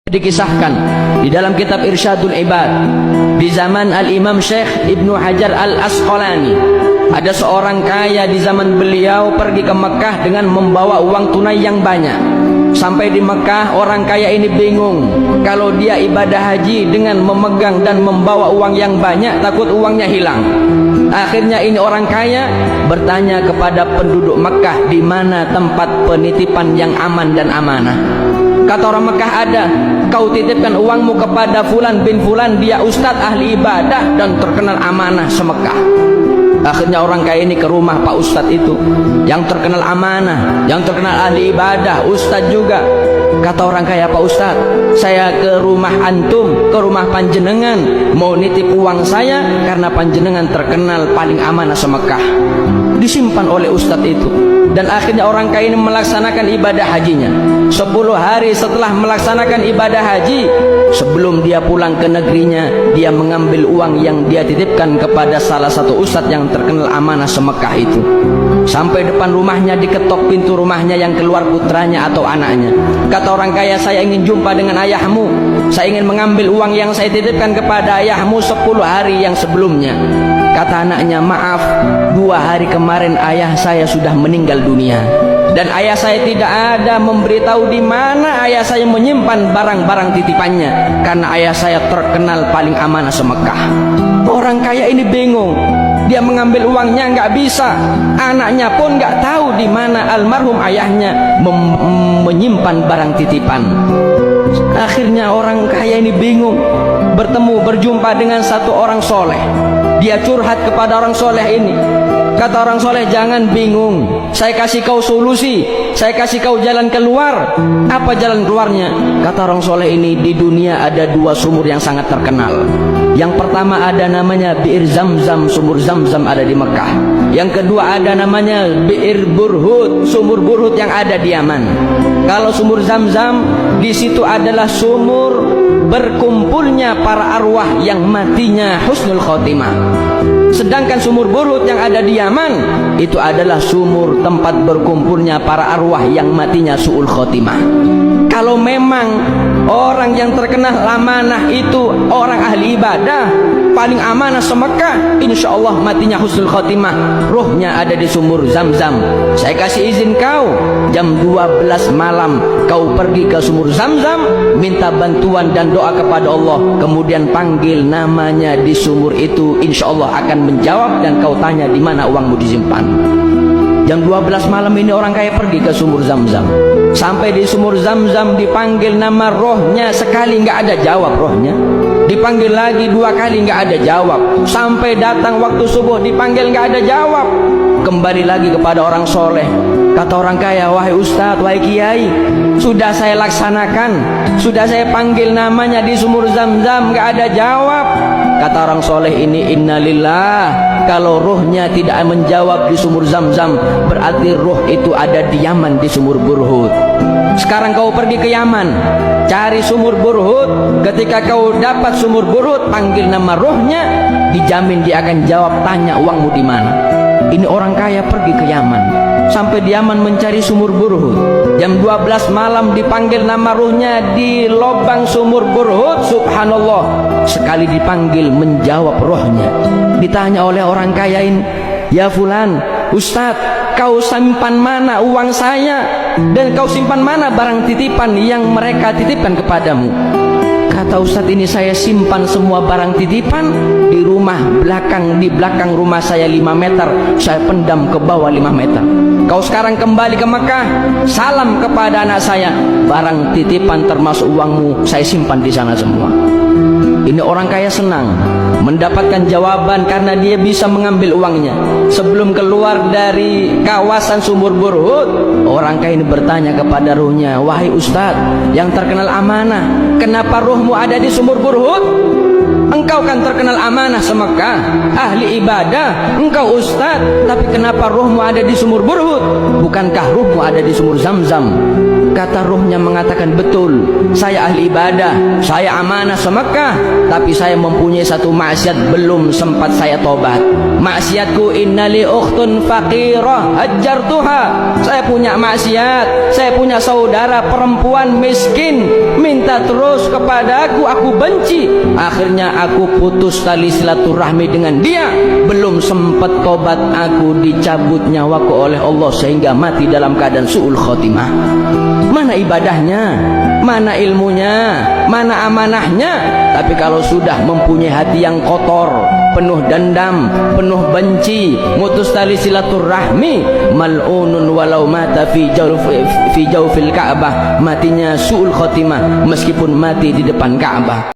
Dikisahkan di dalam kitab Irsyadul Ibad di zaman Al-Imam Syekh Ibnu Hajar Al-Asqalani, ada seorang kaya di zaman beliau pergi ke Mekah dengan membawa uang tunai yang banyak. Sampai di Mekah, orang kaya ini bingung kalau dia ibadah haji dengan memegang dan membawa uang yang banyak, takut uangnya hilang. Akhirnya ini orang kaya bertanya kepada penduduk Mekah, di mana tempat penitipan yang aman dan amanah. Kata orang Mekah, ada. Kau titipkan uangmu kepada Fulan bin Fulan, dia ustadz ahli ibadah dan terkenal amanah semekah. Akhirnya orang kaya ini ke rumah Pak Ustadz itu, yang terkenal amanah, yang terkenal ahli ibadah, ustadz juga. Kata orang kaya, Pak Ustadz, saya ke rumah antum, ke rumah panjenengan, mau nitip uang saya karena panjenengan terkenal paling amanah semekah. Disimpan oleh ustadz itu. Dan akhirnya orang kaya ini melaksanakan ibadah hajinya. 10 hari setelah melaksanakan ibadah haji, sebelum dia pulang ke negerinya, dia mengambil uang yang dia titipkan kepada salah satu ustadz yang terkenal amanah semekah itu. Sampai depan rumahnya, diketok pintu rumahnya, yang keluar putranya atau anaknya. Kata orang kaya, saya ingin jumpa dengan ayahmu, saya ingin mengambil uang yang saya titipkan kepada ayahmu 10 hari yang sebelumnya. Kata anaknya, maaf, 2 hari kemarin ayah saya sudah meninggal dunia, dan ayah saya tidak ada memberitahu di mana ayah saya menyimpan barang-barang titipannya, karena ayah saya terkenal paling amanah semekah. Orang kaya ini bingung, dia mengambil uangnya nggak bisa, anaknya pun nggak tahu di mana almarhum ayahnya menyimpan barang titipan. Akhirnya orang kaya ini bingung, berjumpa dengan satu orang soleh. Dia curhat kepada orang soleh ini. Kata orang soleh, jangan bingung, saya kasih kau solusi, saya kasih kau jalan keluar. Apa jalan keluarnya? Kata orang soleh ini, di dunia ada 2 sumur yang sangat terkenal. Yang pertama ada namanya Bi'ir Zamzam, sumur Zamzam ada di Mekah. Yang kedua ada namanya Bi'ir Burhut, sumur Burhut yang ada di Yaman. Kalau sumur Zamzam, di situ adalah sumur berkumpulnya para arwah yang matinya husnul khotimah. Sedangkan sumur Burhut yang ada di Yaman, itu adalah sumur tempat berkumpulnya para arwah yang matinya su'ul khotimah. Kalau memang orang yang terkenal amanah itu orang ahli ibadah, paling amanah semekah, insya Allah matinya husnul khotimah, ruhnya ada di sumur Zamzam. Saya kasih izin kau, jam 12 malam kau pergi ke sumur Zamzam, minta bantuan dan doa kepada Allah, kemudian panggil namanya di sumur itu, insya Allah akan menjawab, dan kau tanya di mana uangmu disimpan. Jam 12 malam ini orang kaya pergi ke sumur Zamzam. Sampai di sumur Zamzam dipanggil nama rohnya, sekali nggak ada jawab rohnya. Dipanggil lagi 2 kali nggak ada jawab. Sampai datang waktu subuh dipanggil nggak ada jawab. Kembali lagi kepada orang soleh. Kata orang kaya, wahai ustadz, wahai kiai, sudah saya laksanakan, sudah saya panggil namanya di sumur Zamzam, nggak ada jawab. Kata orang soleh ini, innalillah, kalau ruhnya tidak menjawab di sumur Zamzam, berarti ruh itu ada di Yaman di sumur Burhut. Sekarang kau pergi ke Yaman, cari sumur Burhut. Ketika kau dapat sumur Burhut, panggil nama ruhnya, dijamin dia akan jawab, tanya uangmu di mana. Ini orang kaya pergi ke Yaman, sampai di Yaman mencari sumur Burhut. Jam 12 malam dipanggil nama ruhnya di lubang sumur Burhut. Subhanallah, sekali dipanggil menjawab rohnya. Ditanya oleh orang kaya ini, ya fulan, ustadz, kau simpan mana uang saya, dan kau simpan mana barang titipan yang mereka titipkan kepadamu? Kata ustadz ini, saya simpan semua barang titipan di rumah belakang, di belakang rumah saya 5 meter, saya pendam ke bawah 5 meter. Kau sekarang kembali ke Mekah, salam kepada anak saya, barang titipan termasuk uangmu saya simpan di sana semua. Ini orang kaya senang mendapatkan jawaban karena dia bisa mengambil uangnya. Sebelum keluar dari kawasan sumur Burhut, orang kaya ini bertanya kepada ruhnya, wahai ustadz yang terkenal amanah, kenapa ruhmu ada di sumur Burhut? Engkau kan terkenal amanah semekah, ahli ibadah, engkau ustadz, tapi kenapa ruhmu ada di sumur Burhut? Bukankah ruhmu ada di sumur Zamzam? kata ruhnya mengatakan, betul, saya ahli ibadah, saya amanah se-Mekah, tapi saya mempunyai satu maksiat belum sempat saya tobat. Maksiatku, innali ukhtun faqirah hajjartuha. Saya punya maksiat, saya punya saudara perempuan miskin, minta terus kepada aku benci. Akhirnya aku putus tali silaturahmi dengan dia. Belum sempat tobat, aku dicabut nyawaku oleh Allah sehingga mati dalam keadaan su'ul khotimah. Mana ibadahnya, mana ilmunya, mana amanahnya? Tapi kalau sudah mempunyai hati yang kotor, penuh dendam, penuh benci, mutus tali silaturahmi, mal'unun walau mata fi jawfil Ka'bah, matinya su'ul khotimah meskipun mati di depan Ka'bah.